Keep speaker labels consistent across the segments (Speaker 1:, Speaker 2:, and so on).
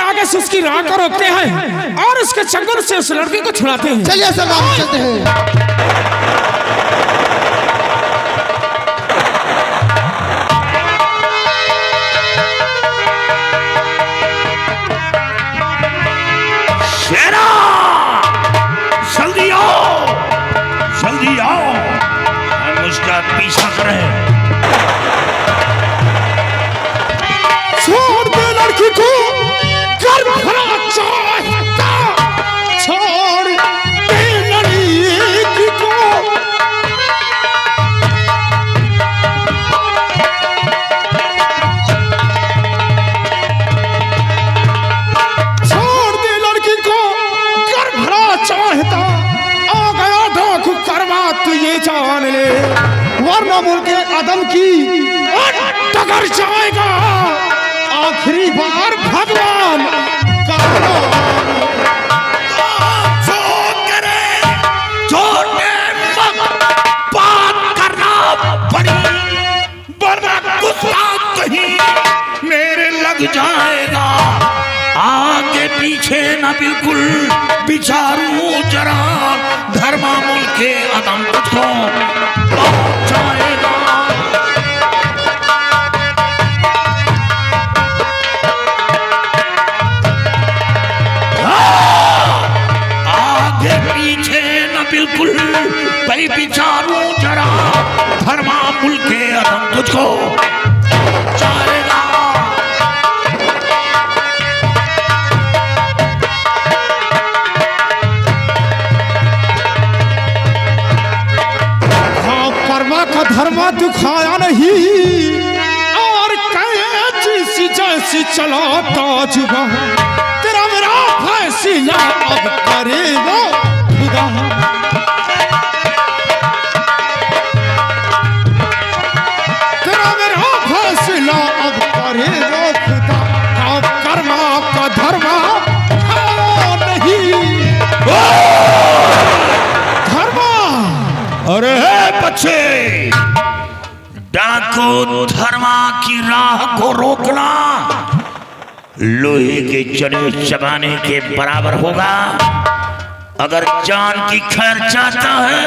Speaker 1: आगे से उसकी राह को रोकते हैं और उसके चंगुल से उस लड़की को छुड़ाते हैं।
Speaker 2: चलिए सरदार चलते हैं।
Speaker 3: जल्दी आओ, जल्दी आओ, हम उसका पीछा करें।
Speaker 1: छोड़ दे लड़की को, कर भला चाहता, छोड़ दे लड़की को। छोड़ दे लड़की को, कर भला चाहता, आ गया डाकू कर्मा तू ये जान ले, वरना मुल्क अदम की टकर जाएगा आखिरी बार भगवान का
Speaker 3: जो करे, छोटे मत बात करना पड़ी, वरना गुस्सा कहीं मेरे लग जाएगा। आगे पीछे न बिल्कुल विचारूं जरा, धर्मा मुल्क अदम तुझको पहुंच जाएगा। बिल्कुल भाई विचारूं जरा, धर्मा मुल्क अदम तुझको चाहेगा।
Speaker 1: हाँ कर्मा का धर्मा दिखाया नहीं, और कैसी जैसी चलाता जुबा, तेरा मेरा फैसला अब करेगा खुदा। तेरा मेरा फैसला अब करेगा खुदा, अब कर्मा का धर्मा नहीं धर्मा।
Speaker 3: अरे बच्चे, डाकू धर्मा की राह को रोकना लोहे के चने चबाने के बराबर होगा। अगर जान की खैर चाहता है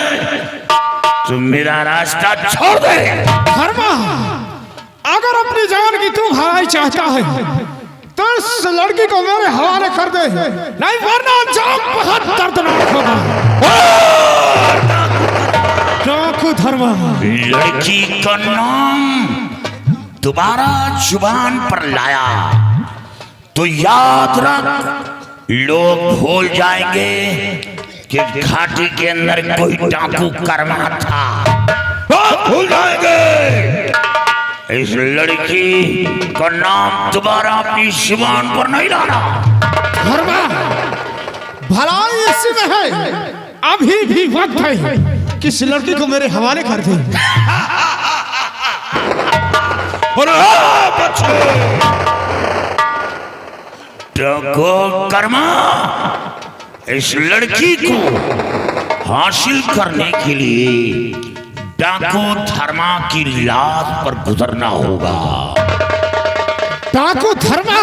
Speaker 3: तो मेरा रास्ता छोड़ दे।
Speaker 1: धर्मा, अगर अपनी जान की तू भलाई चाहता है तो इस लड़की को मेरे हवाले कर दे, नहीं वरना अंजाम बहुत दर्दनाक होगा। डाकू धर्मा,
Speaker 3: लड़की का नाम दोबारा जुबान पर लाया तो याद रख, लोग भूल जाएंगे कि घाटी के अंदर कोई डाकू कर्मा था। भूल जाएंगे। इस लड़की का नाम दोबारा अपनी जुबान पर नहीं लाना।
Speaker 1: धर्मा, भलाई इसी में है, अभी भी वक्त है कि इस लड़की को मेरे हवाले कर दे।
Speaker 3: डाकू कर्मा, इस लड़की को हासिल करने के लिए डाकू धर्मा की लाश पर गुजरना होगा।
Speaker 1: डाकू धर्मा,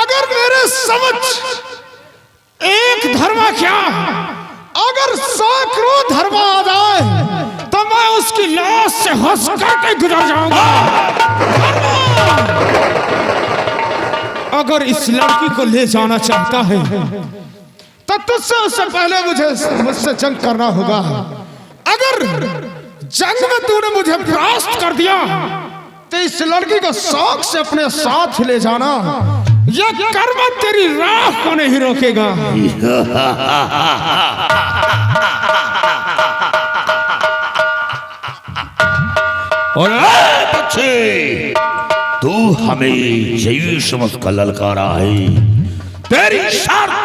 Speaker 1: अगर मेरे समझ एक धर्मा क्या, अगर सैकड़ों धर्मा आ जाए तो मैं उसकी लाश से हंस करके गुजर जाऊंगा। अगर इस लड़की को ले जाना चाहता है तो तुझसे उससे पहले मुझसे जंग करना होगा। अगर जंग में तूने मुझे परास्त कर दिया तो इस लड़की को शौक से अपने साथ ले जाना, यह कर्म तेरी राह को नहीं रोकेगा।
Speaker 3: और बच्चे, तू हमें यही समझ कर ललकारा है, तेरी शर्त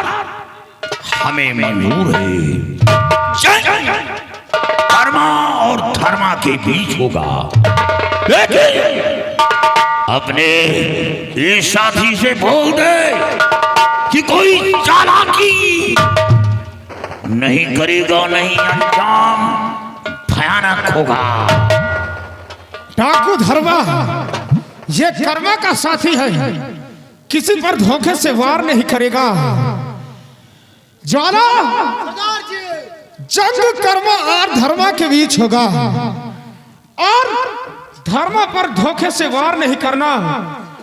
Speaker 3: हमें मंजूर है। कर्मा और धर्मा के बीच होगा, लेकिन अपने इस साथी से बोल दे कि कोई चालाकी नहीं करेगा, नहीं अंजाम भयानक होगा।
Speaker 1: डाकू धर्मा ये कर्मा का साथी है, किसी पर धोखे से वार नहीं करेगा। ज्वाला जंग कर्म और धर्म के बीच होगा और धर्म पर धोखे से वार नहीं करना।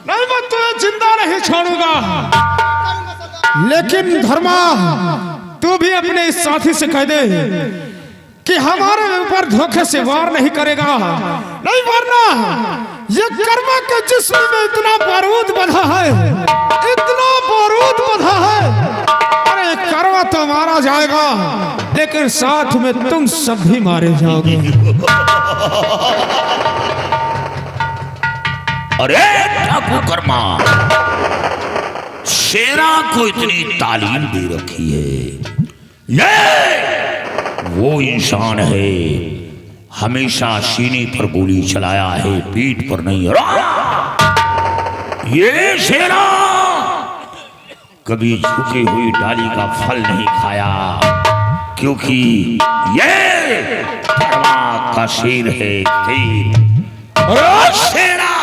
Speaker 1: नहीं मैं तुझे जिंदा नहीं छोड़ूंगा। लेकिन धर्मा तू भी अपने इस साथी से कह दे कि हमारे ऊपर धोखे से वार नहीं करेगा। नहीं वरना ये कर्मा के जिस्म में इतना बारूद बंधा है, इतना बारूद बंधा है। अरे कर्मा तो मारा जाएगा लेकिन साथ में तुम सब भी मारे जाओगे।
Speaker 3: अरे ठाकुर कर्मा, शेरा को इतनी तालीम दे रखी है। ये वो इंसान है हमेशा सीने पर गोली चलाया है, पीठ पर नहीं। ये शेरा कभी झुकी हुई डाली का फल नहीं खाया, क्योंकि ये धर्मा का शेर है। शेरा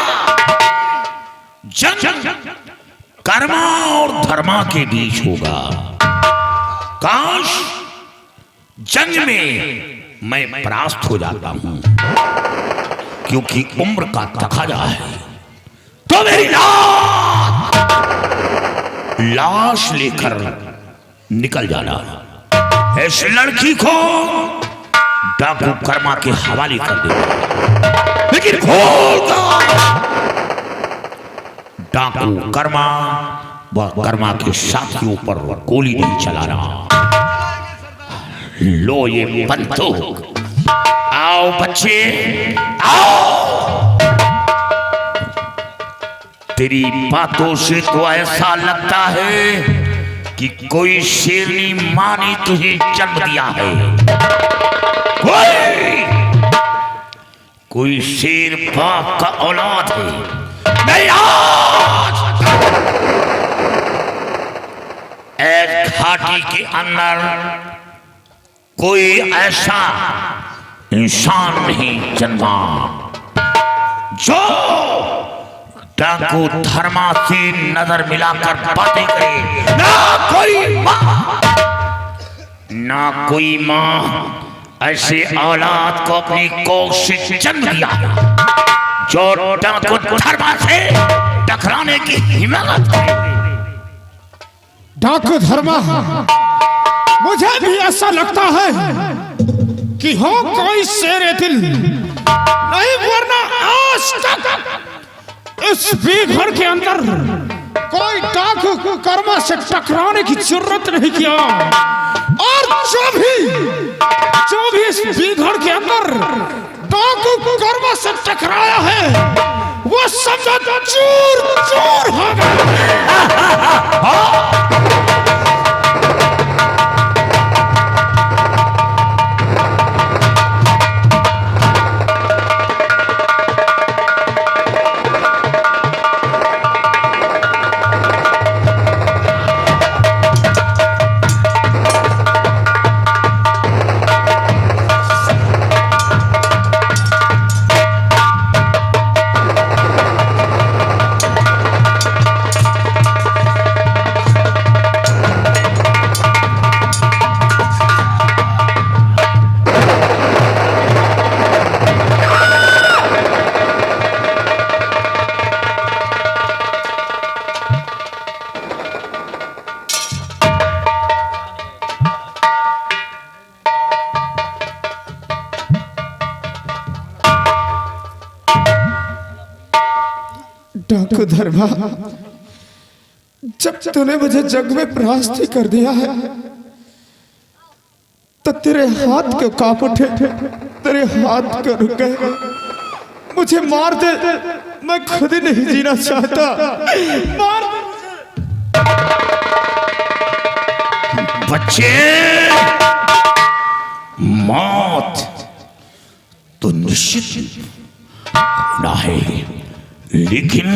Speaker 3: जंग कर्मा और धर्मा के बीच होगा। काश जंग में मैं परास्त हो जाता हूं, क्योंकि उम्र का तकाजा है। तो मेरी लाश लेकर निकल जाना। इस लड़की को डाकू कर्मा के हवाले कर देना, लेकिन डाकू कर्मा व कर्मा के साथियों पर गोली नहीं चलाना। लो ये बंदूक, आओ बच्चे आओ। तेरी बातों से तो ऐसा लगता है कि कोई शेरनी मां ने तुझे जन्म दिया है। कोई शेर बाप का औलाद है। नहीं, आज एक घाटी के अंदर कोई ऐसा इंसान नहीं जन्मा जो डाकू धर्मा से नजर मिलाकर बातें करे। ना कोई मां ऐसे औलाद को अपनी कोख से जन्म दिया जो डाकू धर्मा से टकराने की हिम्मत करे।
Speaker 1: डाकू धर्मा, मुझे भी ऐसा लगता है कि हो कोई शेर दिल नहीं, वरना आज तक इस बीघड़ के अंदर कोई डाकू कर्मा से टकराने की जरूरत नहीं किया। और जो भी इस बीघड़ के अंदर डाकू कर्मा से टकराया है वो सब चूर चूर हो गया। डाकू धर्मा, जब तूने मुझे जग में परास्त कर दिया है तो तेरे हाथ के कांप उठे, तेरे हाथ के रुक गए। मुझे मार दे, मैं खुद ही नहीं जीना चाहता। मार दे
Speaker 3: बच्चे, मौत तो निश्चित होना है, लेकिन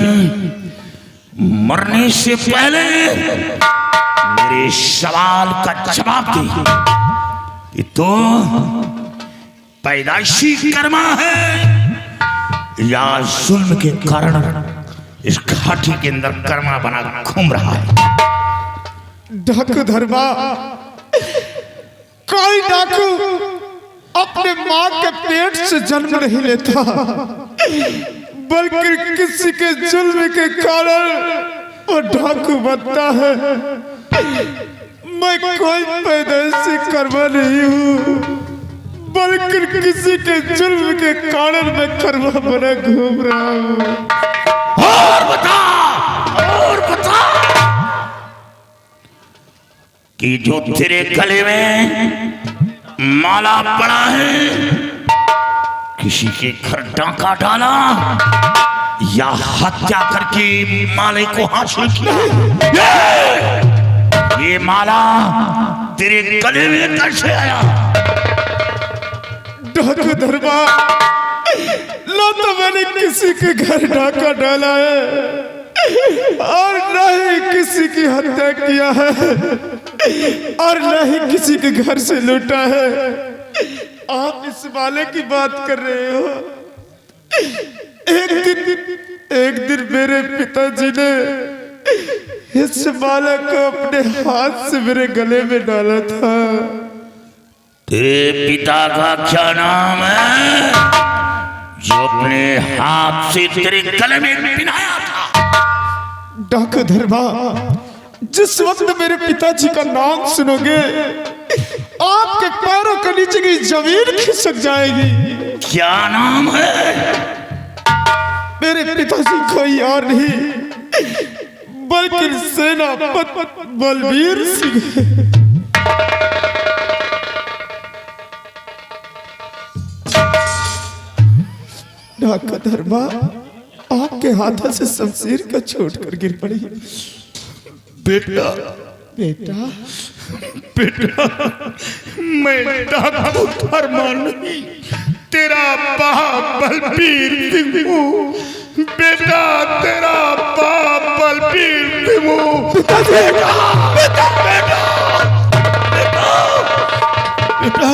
Speaker 3: मरने से पहले मेरे सवाल का जवाब दे कि तो पैदाइशी कर्मा है या जुल्म के कारण इस घाटी के अंदर कर्मा बना घूम रहा है।
Speaker 1: डाकू धर्मा, कोई डाकू अपने माँ के पेट से जन्म नहीं लेता, बल्कि किसी के जुल्म के कारण वो डाकू बनता है। मैं कोई पैदाइशी कर्मा नहीं हूँ, बल्कि किसी के जुल्म के कारण मैं कर्मा बना घूम रहा हूँ।
Speaker 3: और बता कि जो तेरे गले में माला पड़ा है, किसी के घर डांका डाला या हत्या करके माले को हासिल किया? ये माला तेरे गले में कैसे आया?
Speaker 1: डाकू धर्मा, ना तो मैंने किसी के घर डाका डाला है और न ही किसी की हत्या किया है और न ही किसी के घर से लूटा है। आप इस माले की बात कर रहे हो। एक दिन मेरे पिताजी ने इस माला को अपने हाथ से मेरे गले में डाला था।
Speaker 3: तेरे पिता का क्या नाम है जो अपने हाथ से तेरे गले में पिनाया था?
Speaker 1: डाकू धर्मा, जिस वक्त मेरे पिताजी का नाम सुनोगे आपके पैरों के नीचे की जमीन खिसक जाएगी।
Speaker 3: क्या नाम है?
Speaker 1: मेरे पिताजी कोई और नहीं बल्कि सेनापति बलबीर सिंह। डाकू धर्मा, आपके हाथों से शमशीर का छोड़ कर गिर पड़ी।
Speaker 3: बेटा
Speaker 1: बेटा,
Speaker 3: बेटा, मैं डाकू धर्मा नहीं, तेरा बाप बलबीर सिंह हूँ। बेटा, तेरा बाप बलबीर सिंह हूँ। बेटा, बेटा, बेटा, बेटा,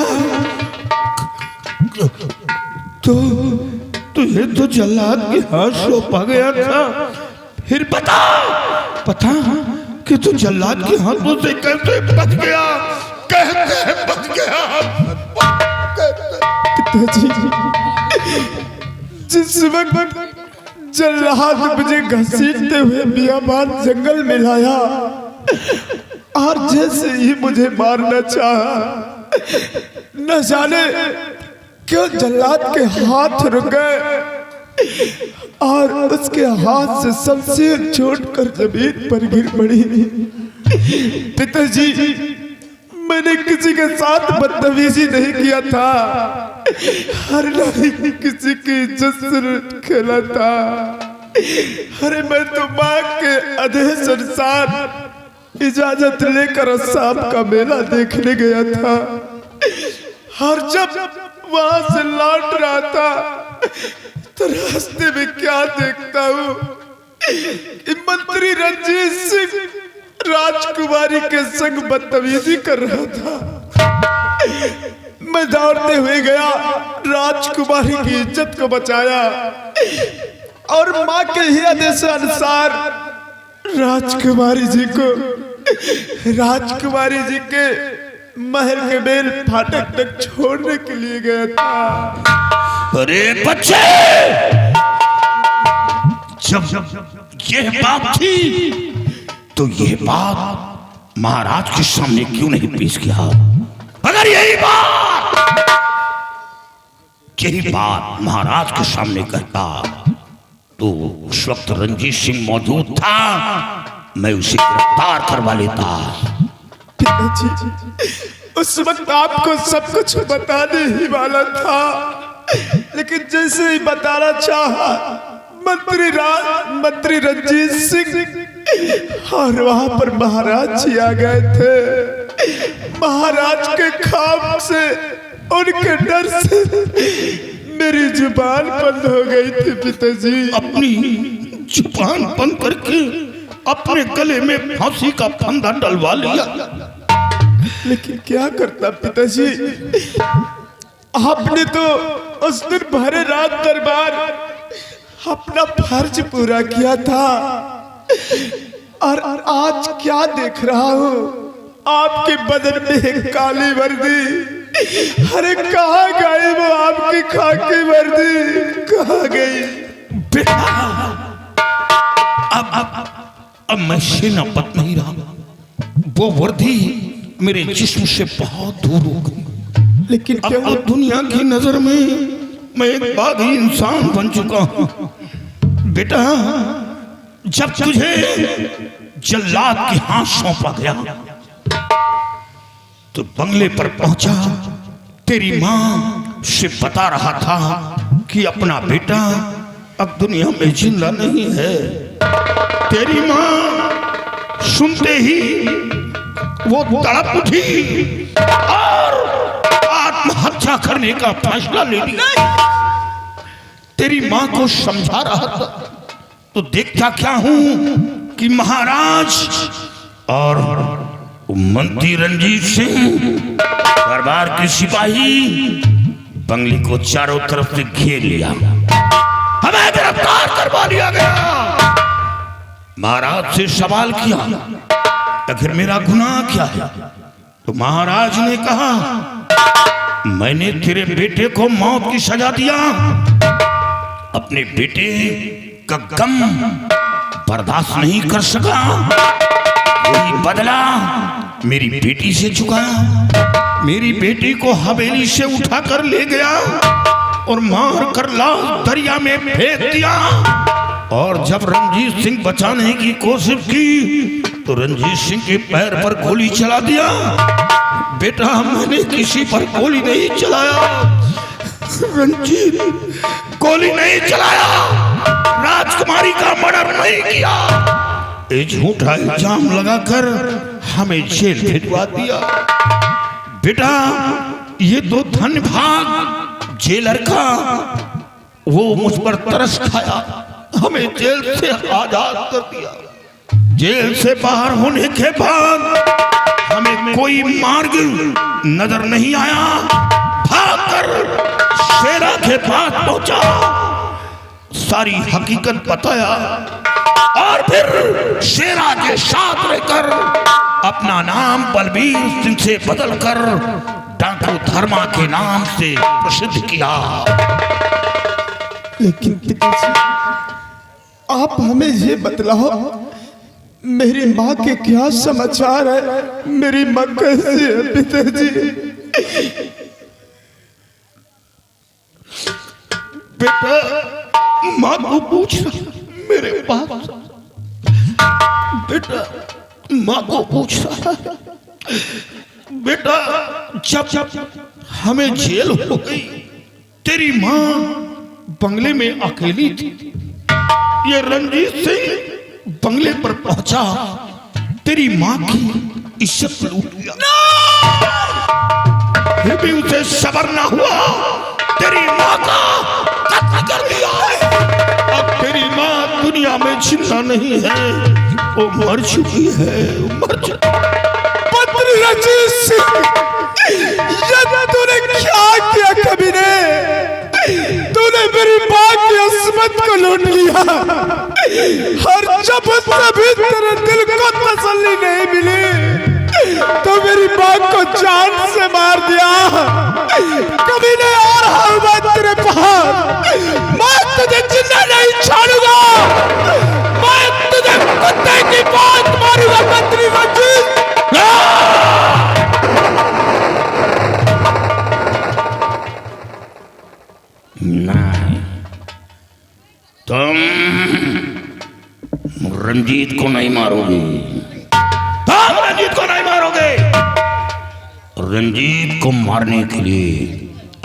Speaker 3: तो ये तो जल्लाद के हाथ सौंपा गया था। फिर पता कि तू जल्लाद के हाथों से कैसे बच गया? कैसे बच गया?
Speaker 1: पिताजी, जिस वक्त जल्लाद मुझे घसीटते हुए बियाबान जंगल में लाया और जैसे ही मुझे मारना चाहा, न जाने क्यों जल्लाद के हाथ रुक गए और उसके हाथ से शमशीर छोड़कर जमीन पर गिर पड़ी। पिताजी, मैंने किसी के साथ बदतमीजी नहीं किया था, हर नहीं किसी की इज्जत से खेला था। अरे मैं तो माँ के आदेश अनुसार इजाजत लेकर सांप का मेला देखने गया था और जब वहां से लौट रहा था तो रास्ते में क्या देखता हूँ कि मंत्री रंजीत सिंह राजकुमारी के संग बदतमीजी कर रहा था। मैं दौड़ते हुए गया, राजकुमारी की इज्जत को बचाया और माँ के ही आदेश अनुसार राजकुमारी जी के महल के बेल फाटक तक छोड़ने के लिए गया था।
Speaker 3: अरे बच्चे, जब यह बात थी तो यह बात महाराज के सामने क्यों नहीं पेश किया? अगर यही बात महाराज के सामने करता तो उस वक्त रंजीत सिंह मौजूद था, मैं उसे गिरफ्तार करवा लेता।
Speaker 1: पिताजी, उस वक्त आपको सब कुछ बताने ही वाला था, लेकिन जैसे ही बताना चाहा मंत्री रंजीत सिंह और वहां पर महाराज जी आ गए थे। महाराज के खौफ से, उनके डर से मेरी जुबान बंद हो गई थी। पिताजी,
Speaker 3: अपनी जुबान बंद करके अपने गले में फांसी का फंदा डलवा लिया।
Speaker 1: लेकिन क्या करता पिताजी, आपने तो उस दिन भरे रात दरबार अपना फर्ज पूरा किया था और आज क्या देख रहा हूँ, आपके बदन में एक काली वर्दी। अरे कहाँ गई वो आपकी खाकी वर्दी, कहाँ गई?
Speaker 3: बेटा अब मैं सेनापत नहीं रहा, वो वर्दी मेरे जिस्म से बहुत दूर हो गई।
Speaker 1: लेकिन क्या
Speaker 3: अब दुनिया की नजर में मैं एक बागी इंसान बन चुका हूं। बेटा जब तुझे जल्लाद के हाथ सौंपा गया तो बंगले पर पहुंचा, तेरी मां से बता रहा था कि अपना बेटा अब दुनिया में जिंदा नहीं है। तेरी मां सुनते ही वो तड़प उठी और आत्महत्या करने का फैसला ले लिया। तेरी मां को समझा रहा था तो देखता क्या हूं कि महाराज और मंत्री रणजीत सिंह दरबार के सिपाही बंगले को चारों तरफ से घेर लिया, हमें गिरफ्तार करवा लिया गया। महाराज से सवाल किया आखिर मेरा गुनाह क्या है, तो महाराज ने कहा मैंने तेरे बेटे को मौत की सजा दिया, अपने बेटे का गम बर्दाश्त नहीं कर सका, वही बदला मेरी बेटी से चुकाया। मेरी बेटी को हवेली से उठाकर ले गया और मार कर लाश दरिया में फेंक दिया। और जब रणजीत सिंह बचाने की कोशिश की तो रणजीत सिंह के पैर पर गोली चला दिया। बेटा मैंने किसी पर गोली नहीं चलाया, रणजीत गोली नहीं चलाया, राजकुमारी का मर्डर नहीं किया। ये झूठा इल्जाम लगाकर हमें जेल भिजवा दिया। बेटा ये तो धन भाग जेलर का, वो मुझ पर तरस खाया, हमें जेल से आजाद कर दिया। जेल से बाहर होने के बाद हमें कोई मार्ग नजर नहीं आया, भागकर शेरा के पास पहुंचा, सारी हकीकत बताया और फिर शेरा के साथ रहकर अपना नाम बलबीर सिंह से बदलकर डाकू धर्मा के नाम से प्रसिद्ध किया।
Speaker 1: लेकिन पिताजी आप हमें ये बतलाओ मेरी माँ के क्या समाचार है, मेरी माँ कैसी है पिताजी?
Speaker 3: बेटा माँ को पूछ मेरे पास, बेटा माँ को पूछ रहा है। बेटा जब हमें जेल हो गई, तेरी माँ बंगले में अकेली थी, ये रणजीत सिंह बंगले पर पहुंचा, तेरी माँ की इज्जत लूट लिया, फिर भी उसे सब्र ना हुआ, तेरी माँ का कत्ल कर दिया। अब तेरी माँ दुनिया में जिंदा नहीं है, वो मर चुकी है, मर चुकी।
Speaker 1: मंत्री रणजीत सिंह, ये तूने क्या किया कमीने? तूने मेरी माँ की अस्मत को लूट लिया, हर जब भी तेरे दिल को तसल्ली नहीं मिली तो मेरी माँ को जान से मार दिया। कमीने और हूँ मैं तेरे पास, मैं तुझे जिंदा नहीं छोड़ूंगा, मैं तुझे कुत्ते की बात मारूंगा मंत्री रणजीत।
Speaker 3: नहीं, तुम रंजीत को नहीं मारोगे, तुम रंजीत को नहीं मारोगे। रंजीत को मारने के लिए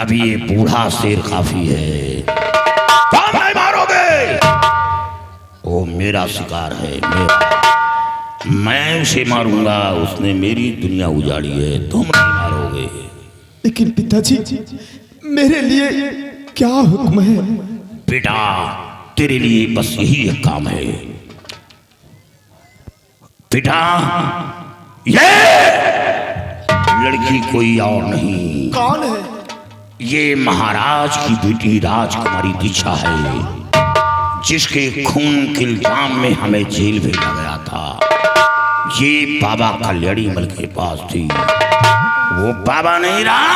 Speaker 3: अभी ये बूढ़ा शेर काफी है, तुम नहीं मारोगे। वो मेरा शिकार है, मेरा, मैं उसे मारूंगा, उसने मेरी दुनिया उजाड़ी है, तुम नहीं मारोगे।
Speaker 1: लेकिन पिताजी मेरे लिए क्या हुक्म है?
Speaker 3: बेटा तेरे लिए बस यही एक काम है बेटा, ये लड़की कोई और नहीं,
Speaker 1: कौन है?
Speaker 3: ये महाराज की बेटी राजकुमारी दिशा है, जिसके खून के इल्जाम में हमें जेल भेजा गया था, ये बाबा कल्याणी मल के पास थी। वो बाबा नहीं रहा,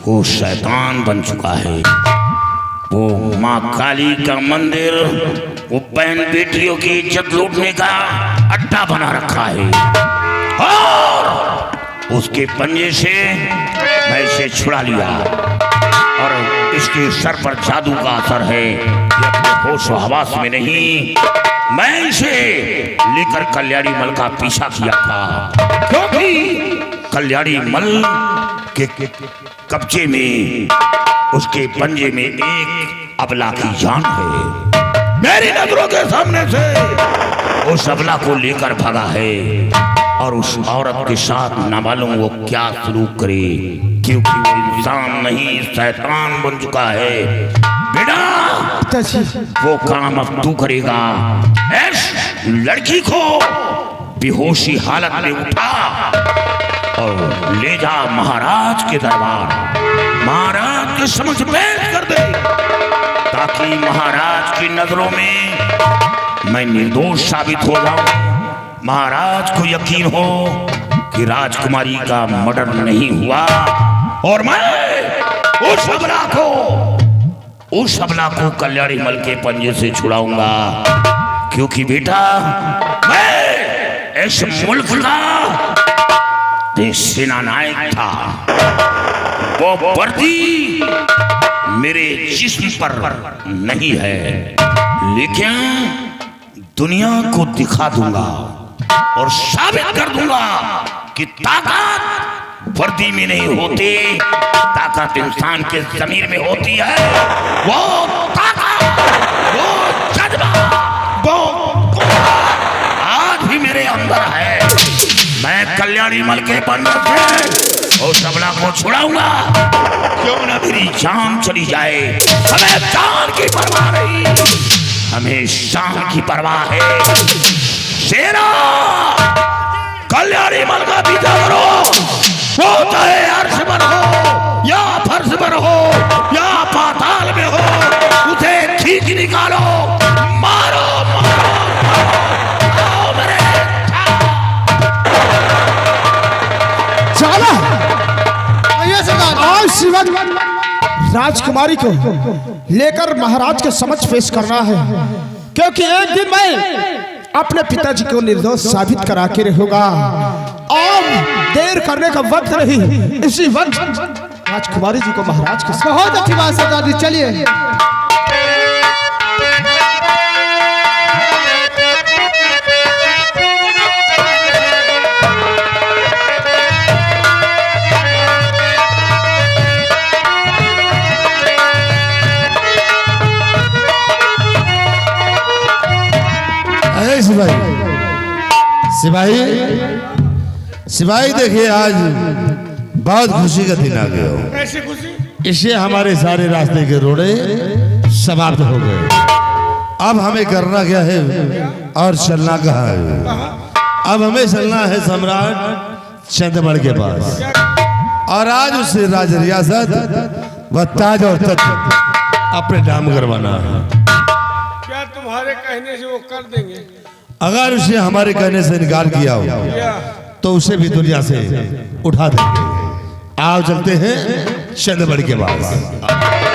Speaker 3: वो शैतान बन चुका है। वो माँ काली का मंदिर, वो बहन बेटियों की इज्जत लूटने का अड्डा बना रखा है। और उसके पंजे से मैं इसे छुड़ा लिया और इसके सर पर जादू का असर है। ये अपने होश व हवास में नहीं, मैं इसे लेकर कल्याणी मल का पीछा किया था, क्योंकि कल्याणी मल के कब्जे में, उसके पंजे में एक अबला की जान है। मेरी नजरों के सामने से उस अबला को लेकर भागा है और उस औरत के साथ न मालूम वो क्या सलूक करे, क्योंकि वो इंसान नहीं शैतान बन चुका है। बेटा, वो काम अब तू करेगा। इस लड़की को बेहोशी हालत में उठा और ले जा महाराज के दरबार, महाराज के समक्ष पेश कर दे, ताकि महाराज की नजरों में मैं निर्दोष साबित हो जाऊं। महाराज को यकीन हो कि राजकुमारी का मर्डर नहीं हुआ और मैं उस अबला को कल्याणी मल के पंजे से छुड़ाऊंगा, क्योंकि बेटा मैं इस मुल्क का सेना नायक था। वो वर्दी मेरे जिस्म पर नहीं है, लेकिन दुनिया को दिखा दूंगा और साबित कर दूंगा कि ताकत वर्दी में नहीं होती, ताकत इंसान के ज़मीर में होती है। वो ताकत, वो जज्बा, वो आज भी मेरे अंदर है। मैं कल्याणी मल के पंजे से उस अबला को छुड़ाऊंगा, क्यों ना मेरी जान चली जाए। हमें जान की परवाह नहीं, हमें शान की परवाह है। सेना, कल्याणी मल का पीछा करो, वो चाहे अर्श पर हो या फर्श पर हो या पाताल में हो, उसे खींच निकालो, मारो मारो, मारो मेरे।
Speaker 1: चला आज शिवन राजकुमारी को लेकर महाराज के समक्ष पेश करना है, क्योंकि एक दिन मैं अपने पिताजी को निर्दोष साबित करा के रहूंगा। अब देर करने का वक्त नहीं, इसी वक्त राजकुमारी जी को महाराज के
Speaker 2: बहुत अच्छी बात सरदार जी, चलिए।
Speaker 4: सिपाही सिपाही देखिए, आज बहुत खुशी का दिन आ गया हो।
Speaker 1: ऐसी खुशी
Speaker 4: इससे हमारे सारे रास्ते के रोड़े समाप्त हो गए। अब हमें करना क्या है और चलना कहाँ है? अब हमें चलना है सम्राट चंद्रमणि के पास और आज उससे राज रियासत व ताज और तख्त अपने नाम करवाना है।
Speaker 1: क्या तुम्हारे कहने से वो कर देंगे?
Speaker 4: अगर उसने हमारे कहने से इनकार किया हो तो उसे भी दुनिया से उठा देंगे। आओ चलते हैं चंद्रमणि के पास।